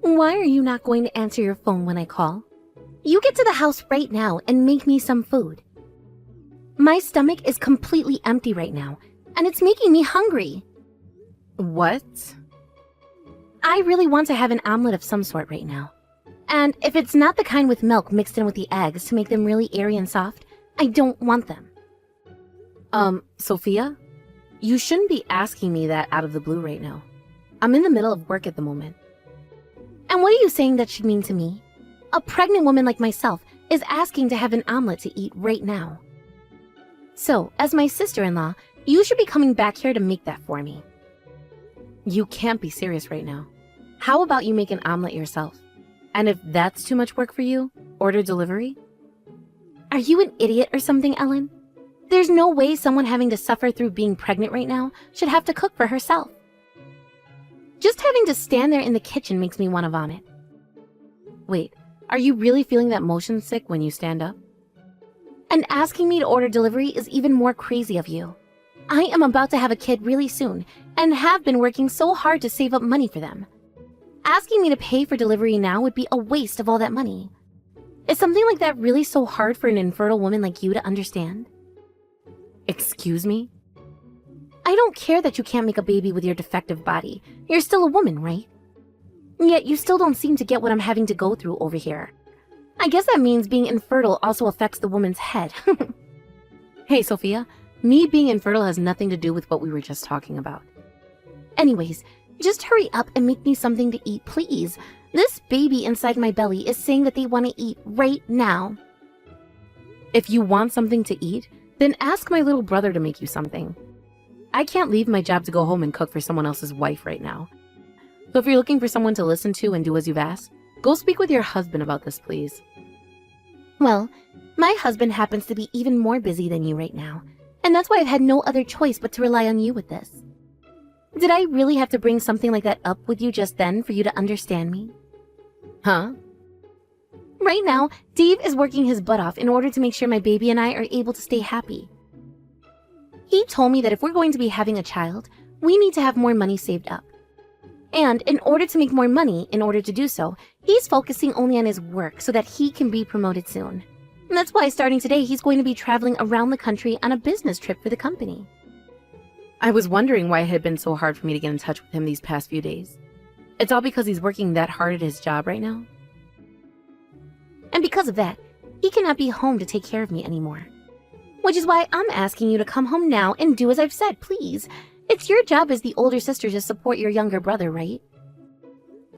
Why are you not going to answer your phone when I call? You get to the house right now and make me some food. My stomach is completely empty right now, and it's making me hungry. What? I really want to have an omelet of some sort right now. And if it's not the kind with milk mixed in with the eggs to make them really airy and soft, I don't want them. Sophia? You shouldn't be asking me that out of the blue right now. I'm in the middle of work at the moment. And what are you saying that should mean to me? A pregnant woman like myself is asking to have an omelet to eat right now. So, as my sister-in-law, you should be coming back here to make that for me. You can't be serious right now. How about you make an omelet yourself? And if that's too much work for you, order delivery? Are you an idiot or something, Ellen? There's no way someone having to suffer through being pregnant right now should have to cook for herself. Just having to stand there in the kitchen makes me want to vomit. Wait, are you really feeling that motion sick when you stand up? And asking me to order delivery is even more crazy of you. I am about to have a kid really soon and have been working so hard to save up money for them. Asking me to pay for delivery now would be a waste of all that money. Is something like that really so hard for an infertile woman like you to understand? Excuse me? I don't care that you can't make a baby with your defective body. You're still a woman, right? Yet you still don't seem to get what I'm having to go through over here. I guess that means being infertile also affects the woman's head. Hey, Sophia, me being infertile has nothing to do with what we were just talking about. Anyways, just hurry up and make me something to eat, please. This baby inside my belly is saying that they want to eat right now. If you want something to eat, then ask my little brother to make you something. I can't leave my job to go home and cook for someone else's wife right now. So if you're looking for someone to listen to and do as you've asked, go speak with your husband about this, please. Well, my husband happens to be even more busy than you right now, and that's why I've had no other choice but to rely on you with this. Did I really have to bring something like that up with you just then for you to understand me? Huh? Right now, Dave is working his butt off in order to make sure my baby and I are able to stay happy. He told me that if we're going to be having a child, we need to have more money saved up. And in order to make more money, in order to do so, he's focusing only on his work so that he can be promoted soon. And that's why starting today, he's going to be traveling around the country on a business trip for the company. I was wondering why it had been so hard for me to get in touch with him these past few days. It's all because he's working that hard at his job right now? And because of that, he cannot be home to take care of me anymore. Which is why I'm asking you to come home now and do as I've said, please. It's your job as the older sister to support your younger brother, right?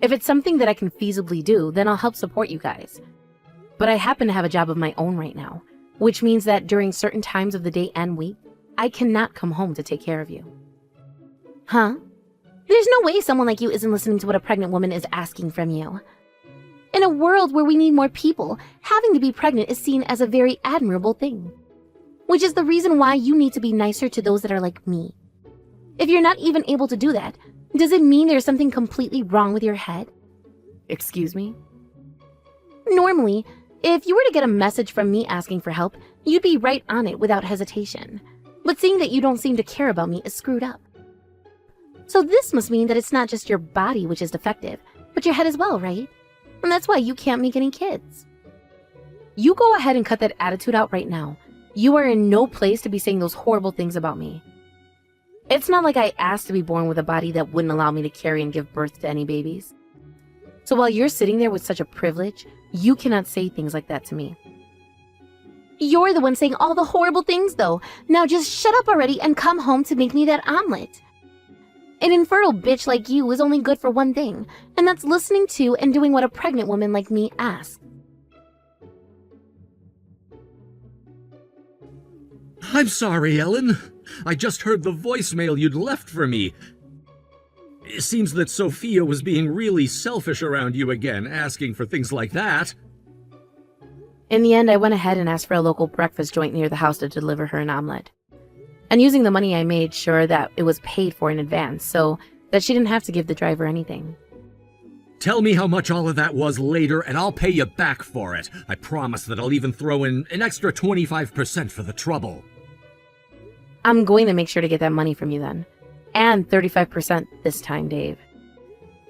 If it's something that I can feasibly do, then I'll help support you guys. But I happen to have a job of my own right now, which means that during certain times of the day and week, I cannot come home to take care of you. Huh? There's no way someone like you isn't listening to what a pregnant woman is asking from you. In a world where we need more people, having to be pregnant is seen as a very admirable thing. Which is the reason why you need to be nicer to those that are like me. If you're not even able to do that, does it mean there's something completely wrong with your head? Excuse me? Normally, if you were to get a message from me asking for help, you'd be right on it without hesitation. But seeing that you don't seem to care about me is screwed up. So this must mean that it's not just your body which is defective, but your head as well, right? And that's why you can't make any kids. You go ahead and cut that attitude out right now. You are in no place to be saying those horrible things about me. It's not like I asked to be born with a body that wouldn't allow me to carry and give birth to any babies. So while you're sitting there with such a privilege, you cannot say things like that to me. You're the one saying all the horrible things, though. Now just shut up already and come home to make me that omelet. An infertile bitch like you is only good for one thing, and that's listening to and doing what a pregnant woman like me asks. I'm sorry, Ellen. I just heard the voicemail you'd left for me. It seems that Sophia was being really selfish around you again, asking for things like that. In the end, I went ahead and asked for a local breakfast joint near the house to deliver her an omelet. And using the money, I made sure that it was paid for in advance, so that she didn't have to give the driver anything. Tell me how much all of that was later, and I'll pay you back for it. I promise that I'll even throw in an extra 25% for the trouble. I'm going to make sure to get that money from you then. And 35% this time, Dave.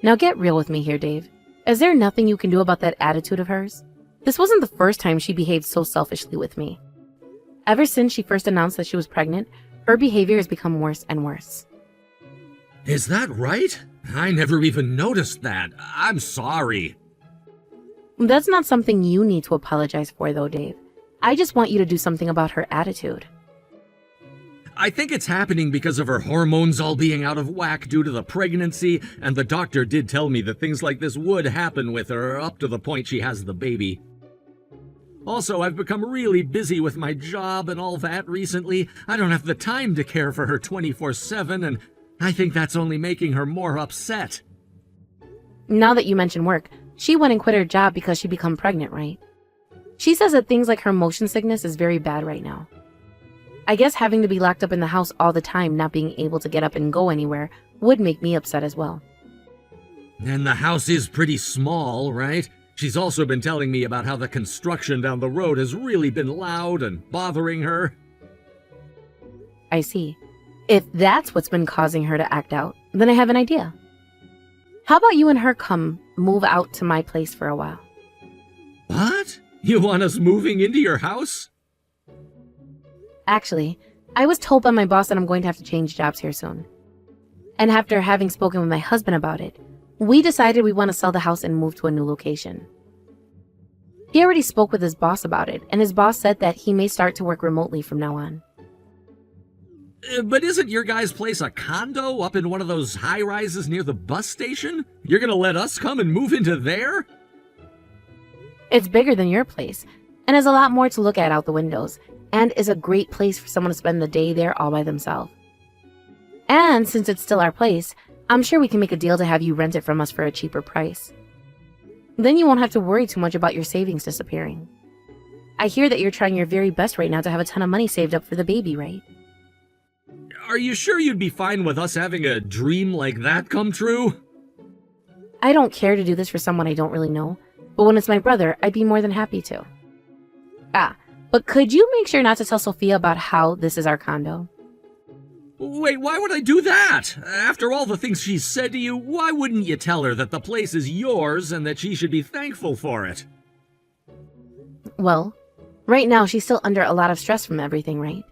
Now get real with me here, Dave. Is there nothing you can do about that attitude of hers? This wasn't the first time she behaved so selfishly with me. Ever since she first announced that she was pregnant, her behavior has become worse and worse. Is that right? I never even noticed that. I'm sorry. That's not something you need to apologize for, though, Dave. I just want you to do something about her attitude. I think it's happening because of her hormones all being out of whack due to the pregnancy, and the doctor did tell me that things like this would happen with her up to the point she has the baby. Also, I've become really busy with my job and all that recently. I don't have the time to care for her 24/7, and I think that's only making her more upset. Now that you mention work, she went and quit her job because she became pregnant, right? She says that things like her motion sickness is very bad right now. I guess having to be locked up in the house all the time, not being able to get up and go anywhere, would make me upset as well. And the house is pretty small, right? She's also been telling me about how the construction down the road has really been loud and bothering her. I see. If that's what's been causing her to act out, then I have an idea. How about you and her come move out to my place for a while? What? You want us moving into your house? Actually, I was told by my boss that I'm going to have to change jobs here soon. And after having spoken with my husband about it, we decided we want to sell the house and move to a new location. He already spoke with his boss about it, and his boss said that he may start to work remotely from now on. But isn't your guys' place a condo up in one of those high-rises near the bus station? You're gonna let us come and move into there? It's bigger than your place, and has a lot more to look at out the windows, and is a great place for someone to spend the day there all by themselves. And since it's still our place, I'm sure we can make a deal to have you rent it from us for a cheaper price. Then you won't have to worry too much about your savings disappearing. I hear that you're trying your very best right now to have a ton of money saved up for the baby, right? Are you sure you'd be fine with us having a dream like that come true? I don't care to do this for someone I don't really know, but when it's my brother, I'd be more than happy to. But could you make sure not to tell Sophia about how this is our condo? Wait, why would I do that? After all the things she's said to you, why wouldn't you tell her that the place is yours and that she should be thankful for it? Well, right now she's still under a lot of stress from everything, right?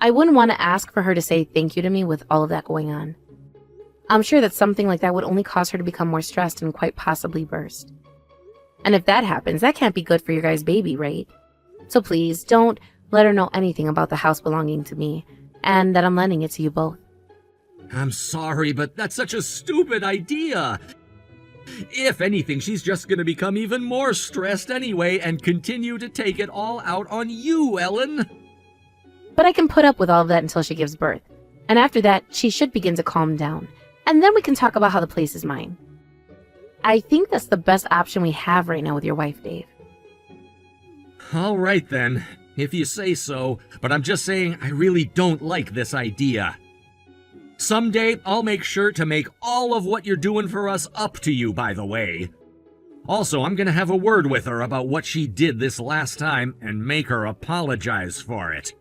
I wouldn't want to ask for her to say thank you to me with all of that going on. I'm sure that something like that would only cause her to become more stressed and quite possibly burst. And if that happens, that can't be good for your guys' baby, right? So please, don't let her know anything about the house belonging to me, and that I'm lending it to you both. I'm sorry, but that's such a stupid idea. If anything, she's just gonna become even more stressed anyway and continue to take it all out on you, Ellen. But I can put up with all of that until she gives birth. And after that, she should begin to calm down. And then we can talk about how the place is mine. I think that's the best option we have right now with your wife, Dave. All right then, if you say so, but I'm just saying I really don't like this idea. Someday, I'll make sure to make all of what you're doing for us up to you, by the way. Also, I'm gonna have a word with her about what she did this last time and make her apologize for it.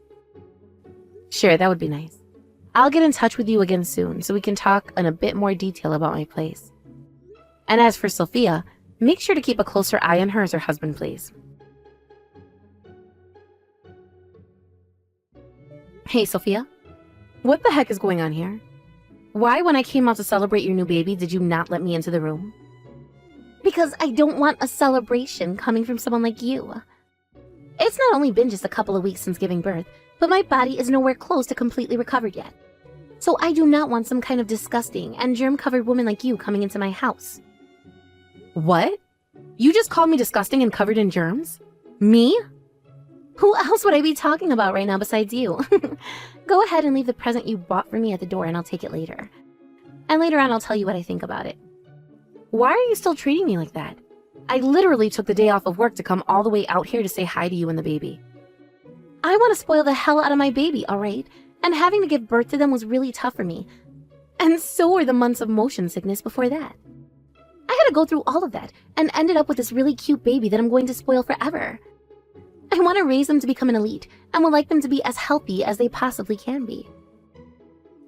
Sure, that would be nice. I'll get in touch with you again soon so we can talk in a bit more detail about my place. And as for Sophia, make sure to keep a closer eye on her as her husband, please. Hey, Sophia. What the heck is going on here? Why, when I came out to celebrate your new baby, did you not let me into the room? Because I don't want a celebration coming from someone like you. It's not only been just a couple of weeks since giving birth, but my body is nowhere close to completely recovered yet. So I do not want some kind of disgusting and germ-covered woman like you coming into my house. What? You just called me disgusting and covered in germs? Me? Who else would I be talking about right now besides you? Go ahead and leave the present you bought for me at the door and I'll take it later. And later on I'll tell you what I think about it. Why are you still treating me like that? I literally took the day off of work to come all the way out here to say hi to you and the baby. I want to spoil the hell out of my baby, alright? And having to give birth to them was really tough for me. And so were the months of motion sickness before that. I had to go through all of that and ended up with this really cute baby that I'm going to spoil forever. I want to raise them to become an elite and would like them to be as healthy as they possibly can be.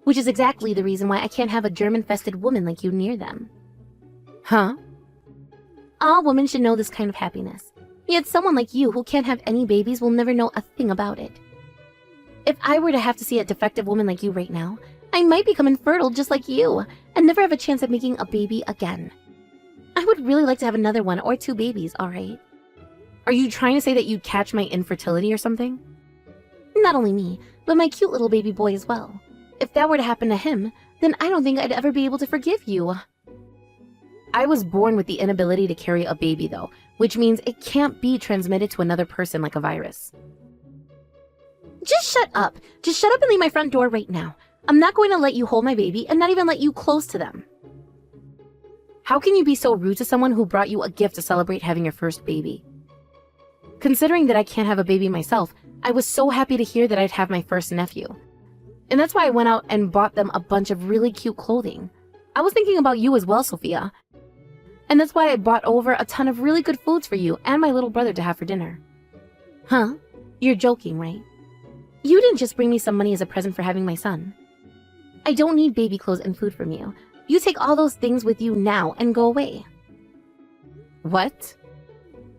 Which is exactly the reason why I can't have a germ-infested woman like you near them. Huh? All women should know this kind of happiness. Yet someone like you who can't have any babies will never know a thing about it. If I were to have to see a defective woman like you right now, I might become infertile just like you and never have a chance at making a baby again. I would really like to have another 1 or 2 babies, alright? Are you trying to say that you'd catch my infertility or something? Not only me, but my cute little baby boy as well. If that were to happen to him, then I don't think I'd ever be able to forgive you. I was born with the inability to carry a baby though, which means it can't be transmitted to another person like a virus. Just shut up. Just shut up and leave my front door right now. I'm not going to let you hold my baby and not even let you close to them. How can you be so rude to someone who brought you a gift to celebrate having your first baby? Considering that I can't have a baby myself, I was so happy to hear that I'd have my first nephew. And that's why I went out and bought them a bunch of really cute clothing. I was thinking about you as well, Sophia. And that's why I bought over a ton of really good foods for you and my little brother to have for dinner. Huh? You're joking, right? You didn't just bring me some money as a present for having my son. I don't need baby clothes and food from you. You take all those things with you now and go away. What?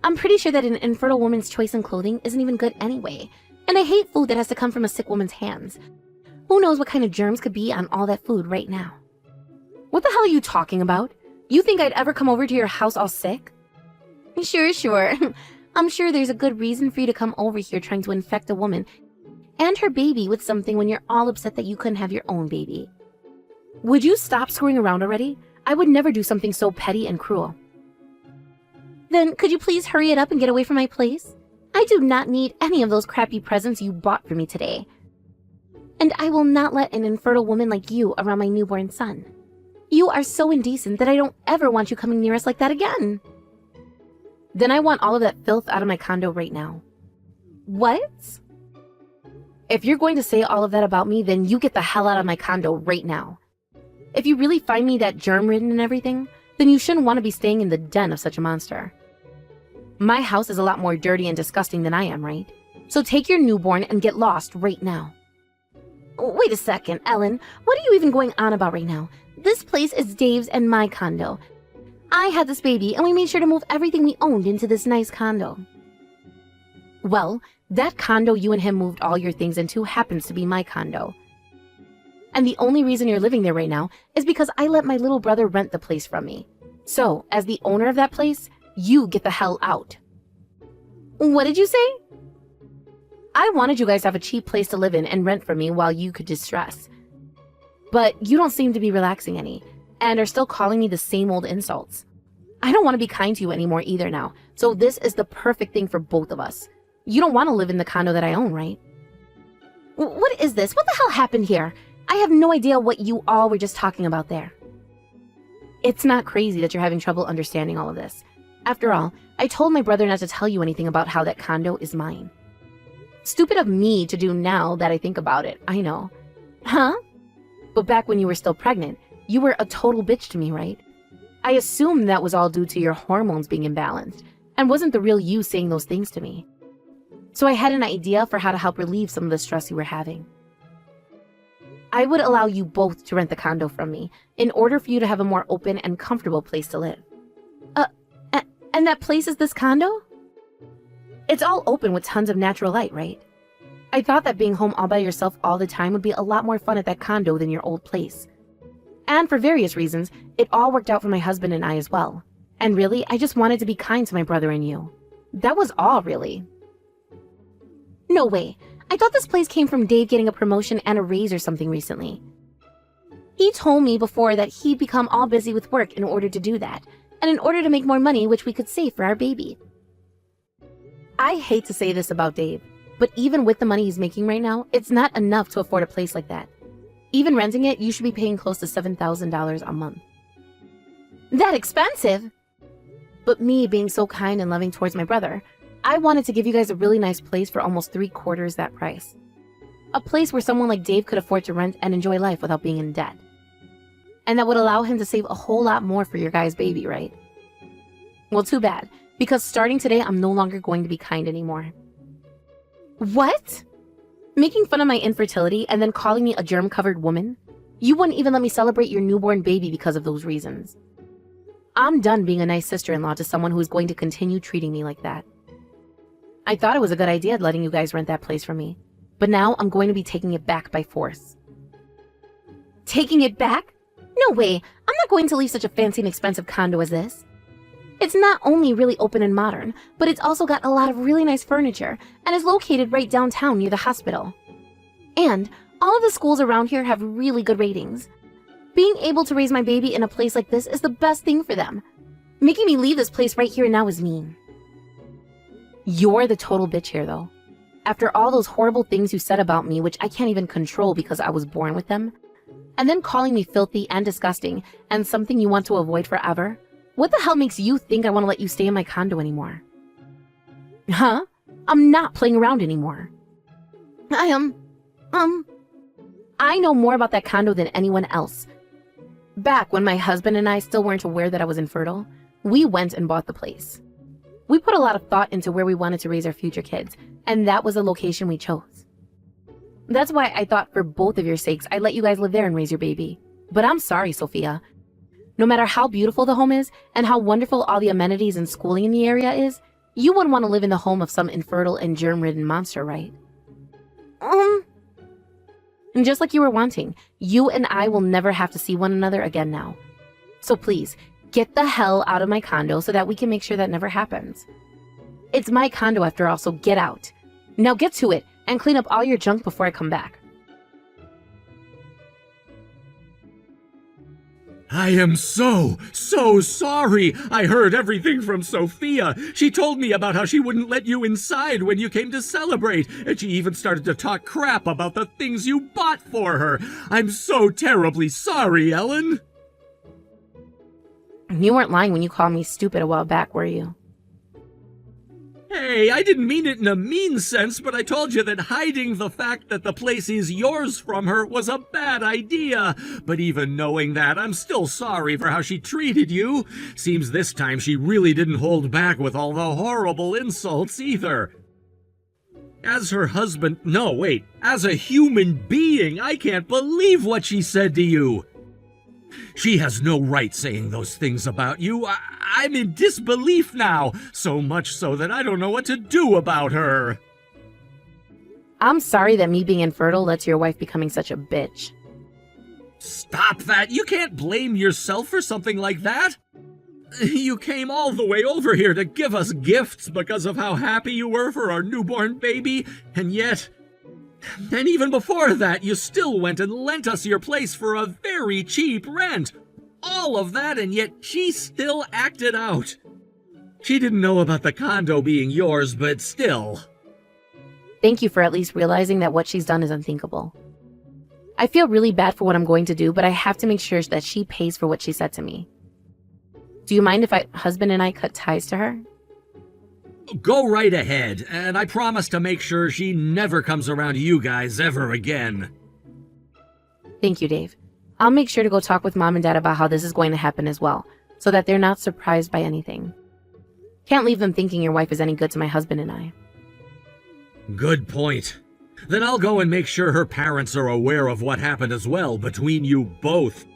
I'm pretty sure that an infertile woman's choice in clothing isn't even good anyway, and I hate food that has to come from a sick woman's hands. Who knows what kind of germs could be on all that food right now? What the hell are you talking about? You think I'd ever come over to your house all sick? Sure. I'm sure there's a good reason for you to come over here trying to infect a woman and her baby with something when you're all upset that you couldn't have your own baby. Would you stop screwing around already? I would never do something so petty and cruel. Then could you please hurry it up and get away from my place? I do not need any of those crappy presents you bought for me today. And I will not let an infertile woman like you around my newborn son. You are so indecent that I don't ever want you coming near us like that again. Then I want all of that filth out of my condo right now. What? If you're going to say all of that about me, then you get the hell out of my condo right now. If you really find me that germ-ridden and everything, then you shouldn't want to be staying in the den of such a monster. My house is a lot more dirty and disgusting than I am, right? So take your newborn and get lost right now. Wait a second, Ellen. What are you even going on about right now? This place is Dave's and my condo. I had this baby and we made sure to move everything we owned into this nice condo. Well, that condo you and him moved all your things into happens to be my condo. And the only reason you're living there right now is because I let my little brother rent the place from me. So, as the owner of that place, you get the hell out. What did you say? I wanted you guys to have a cheap place to live in and rent from me while you could distress. But you don't seem to be relaxing any, and are still calling me the same old insults. I don't want to be kind to you anymore either now, so this is the perfect thing for both of us. You don't want to live in the condo that I own, right? What is this? What the hell happened here? I have no idea what you all were just talking about there. It's not crazy that you're having trouble understanding all of this. After all, I told my brother not to tell you anything about how that condo is mine. Stupid of me to do now that I think about it, I know. Huh? But back when you were still pregnant, you were a total bitch to me, right? I assumed that was all due to your hormones being imbalanced, and wasn't the real you saying those things to me. So I had an idea for how to help relieve some of the stress you were having. I would allow you both to rent the condo from me, in order for you to have a more open and comfortable place to live. And that place is this condo? It's all open with tons of natural light, right? I thought that being home all by yourself all the time would be a lot more fun at that condo than your old place. And for various reasons, it all worked out for my husband and I as well. And really, I just wanted to be kind to my brother and you. That was all, really. No way. I thought this place came from Dave getting a promotion and a raise or something recently. He told me before that he'd become all busy with work in order to do that, and in order to make more money which we could save for our baby. I hate to say this about Dave, but even with the money he's making right now, it's not enough to afford a place like that. Even renting it, you should be paying close to $7,000 a month. That expensive? But me being so kind and loving towards my brother, I wanted to give you guys a really nice place for almost 3/4 that price. A place where someone like Dave could afford to rent and enjoy life without being in debt. And that would allow him to save a whole lot more for your guys' baby, right? Well, too bad, because starting today, I'm no longer going to be kind anymore. What? Making fun of my infertility and then calling me a germ-covered woman? You wouldn't even let me celebrate your newborn baby because of those reasons. I'm done being a nice sister-in-law to someone who is going to continue treating me like that. I thought it was a good idea letting you guys rent that place from me, but now I'm going to be taking it back by force. Taking it back? No way, I'm not going to leave such a fancy and expensive condo as this. It's not only really open and modern, but it's also got a lot of really nice furniture and is located right downtown near the hospital. And all of the schools around here have really good ratings. Being able to raise my baby in a place like this is the best thing for them. Making me leave this place right here and now is mean. You're the total bitch here, though. After all those horrible things you said about me, which I can't even control because I was born with them, and then calling me filthy and disgusting and something you want to avoid forever, what the hell makes you think I want to let you stay in my condo anymore? Huh? I'm not playing around anymore. I know more about that condo than anyone else. Back when my husband and I still weren't aware that I was infertile, we went and bought the place. We put a lot of thought into where we wanted to raise our future kids, and that was the location we chose. That's why I thought for both of your sakes I'd let you guys live there and raise your baby. But I'm sorry, Sophia. No matter how beautiful the home is, and how wonderful all the amenities and schooling in the area is, you wouldn't want to live in the home of some infertile and germ-ridden monster, right? And just like you were wanting, you and I will never have to see one another again now. So please, get the hell out of my condo so that we can make sure that never happens. It's my condo after all, so get out. Now get to it and clean up all your junk before I come back. I am so sorry. I heard everything from Sophia. She told me about how she wouldn't let you inside when you came to celebrate, and she even started to talk crap about the things you bought for her. I'm so terribly sorry, Ellen. You weren't lying when you called me stupid a while back, were you? Hey, I didn't mean it in a mean sense, but I told you that hiding the fact that the place is yours from her was a bad idea. But even knowing that, I'm still sorry for how she treated you. Seems this time she really didn't hold back with all the horrible insults either. As her husband, no, wait, as a human being, I can't believe what she said to you. She has no right saying those things about you. I'm in disbelief now, so much so that I don't know what to do about her. I'm sorry that me being infertile led to your wife becoming such a bitch. Stop that! You can't blame yourself for something like that! You came all the way over here to give us gifts because of how happy you were for our newborn baby, and yet... And even before that, you still went and lent us your place for a very cheap rent. All of that, and yet she still acted out. She didn't know about the condo being yours, but still. Thank you for at least realizing that what she's done is unthinkable. I feel really bad for what I'm going to do, but I have to make sure that she pays for what she said to me. Do you mind if my husband and I cut ties to her? Go right ahead, and I promise to make sure she never comes around you guys ever again. Thank you, Dave. I'll make sure to go talk with Mom and Dad about how this is going to happen as well, so that they're not surprised by anything. Can't leave them thinking your wife is any good to my husband and I. Good point. Then I'll go and make sure her parents are aware of what happened as well between you both.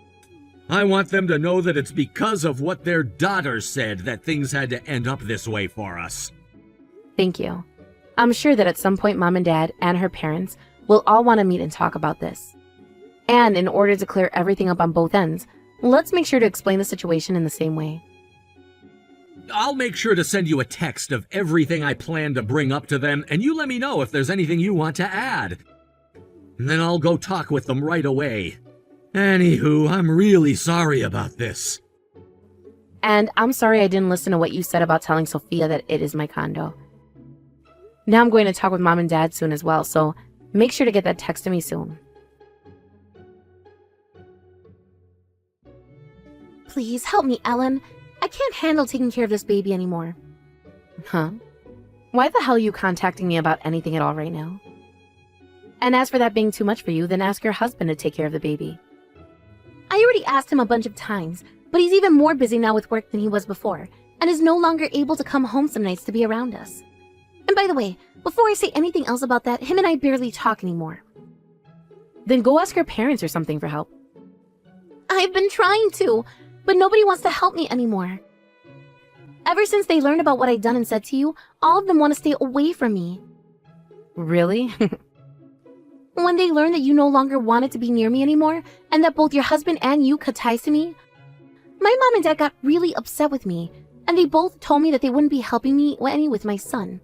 I want them to know that it's because of what their daughter said that things had to end up this way for us. Thank you. I'm sure that at some point Mom and Dad and her parents will all want to meet and talk about this. And in order to clear everything up on both ends, let's make sure to explain the situation in the same way. I'll make sure to send you a text of everything I plan to bring up to them, and you let me know if there's anything you want to add. And then I'll go talk with them right away. Anywho, I'm really sorry about this. And I'm sorry I didn't listen to what you said about telling Sophia that it is my condo. Now I'm going to talk with Mom and Dad soon as well, so make sure to get that text to me soon. Please help me, Ellen. I can't handle taking care of this baby anymore. Huh? Why the hell are you contacting me about anything at all right now? And as for that being too much for you, then ask your husband to take care of the baby. I already asked him a bunch of times, but he's even more busy now with work than he was before, and is no longer able to come home some nights to be around us. And by the way, before I say anything else about that, him and I barely talk anymore. Then go ask your parents or something for help. I've been trying to. but nobody wants to help me anymore. Ever since they learned about what I'd done and said to you, all of them want to stay away from me. Really? When they learned that you no longer wanted to be near me anymore, and that both your husband and you cut ties to me, my mom and dad got really upset with me, and they both told me that they wouldn't be helping me any with my son.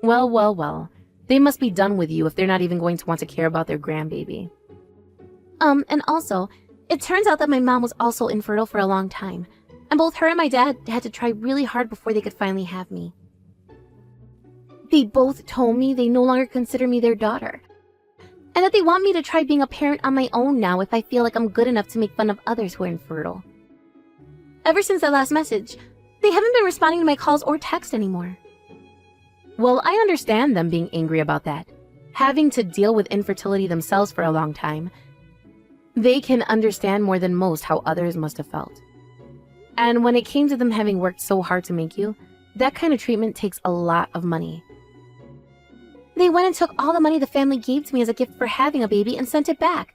Well, well, well. They must be done with you if they're not even going to want to care about their grandbaby. And also, it turns out that my mom was also infertile for a long time, and both her and my dad had to try really hard before they could finally have me. They both told me they no longer consider me their daughter, and that they want me to try being a parent on my own now if I feel like I'm good enough to make fun of others who are infertile. Ever since that last message, they haven't been responding to my calls or text anymore. Well, I understand them being angry about that. Having to deal with infertility themselves for a long time, they can understand more than most how others must have felt. And when it came to them having worked so hard to make you, that kind of treatment takes a lot of money. They went and took all the money the family gave to me as a gift for having a baby and sent it back.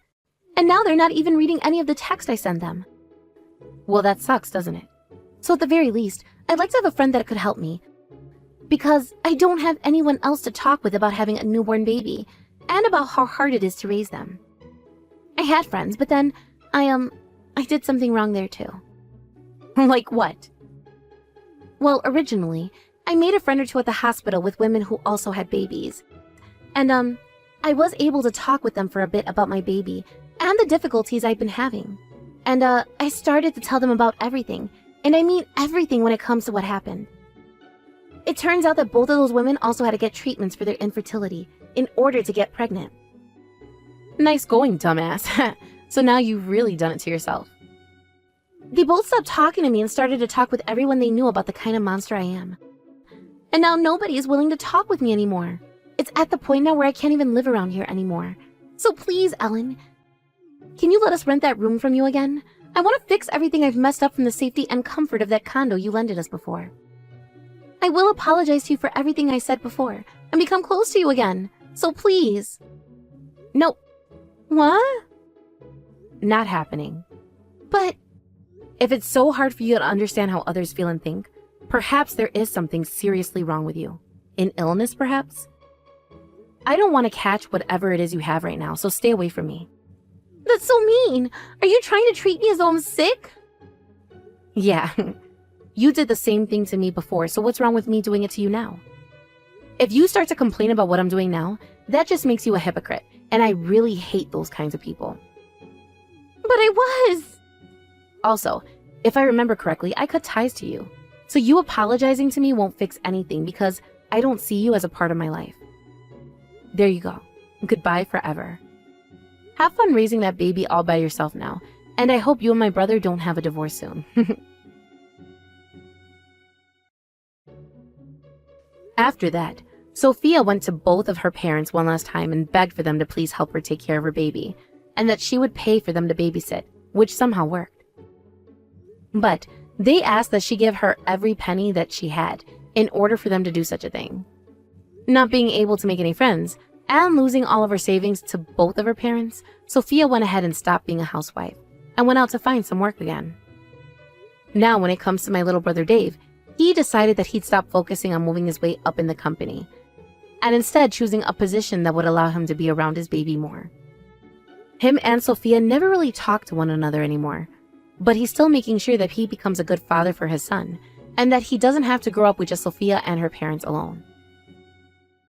And now they're not even reading any of the text I send them. Well, that sucks, doesn't it? So at the very least, I'd like to have a friend that could help me. Because I don't have anyone else to talk with about having a newborn baby, and about how hard it is to raise them. I had friends, but then I did something wrong there too. Like what? Well, originally, I made a friend or two at the hospital with women who also had babies. And I was able to talk with them for a bit about my baby and the difficulties I'd been having. And I started to tell them about everything, and I mean everything when it comes to what happened. It turns out that both of those women also had to get treatments for their infertility in order to get pregnant. Nice going, dumbass. So now you've really done it to yourself. They both stopped talking to me and started to talk with everyone they knew about the kind of monster I am. And now nobody is willing to talk with me anymore. It's at the point now where I can't even live around here anymore. So please, Ellen, can you let us rent that room from you again? I want to fix everything I've messed up from the safety and comfort of that condo you lended us before. I will apologize to you for everything I said before and become close to you again. So please. No. What? Not happening. But if it's so hard for you to understand how others feel and think, perhaps there is something seriously wrong with you. An illness, perhaps? I don't want to catch whatever it is you have right now, so stay away from me. that's so mean. Are you trying to treat me as though I'm sick? Yeah. You did the same thing to me before, so what's wrong with me doing it to you now? If you start to complain about what I'm doing now, that just makes you a hypocrite, and I really hate those kinds of people. But I was! Also, if I remember correctly, I cut ties to you. So you apologizing to me won't fix anything because I don't see you as a part of my life. There you go. Goodbye forever. Have fun raising that baby all by yourself now, and I hope you and my brother don't have a divorce soon. After that, Sophia went to both of her parents one last time and begged for them to please help her take care of her baby, and that she would pay for them to babysit, which somehow worked. But they asked that she give her every penny that she had in order for them to do such a thing. Not being able to make any friends, and losing all of her savings to both of her parents, Sophia went ahead and stopped being a housewife, and went out to find some work again. Now when it comes to my little brother Dave, he decided that he'd stop focusing on moving his way up in the company, and instead choosing a position that would allow him to be around his baby more. Him and Sophia never really talk to one another anymore, but he's still making sure that he becomes a good father for his son, and that he doesn't have to grow up with just Sophia and her parents alone.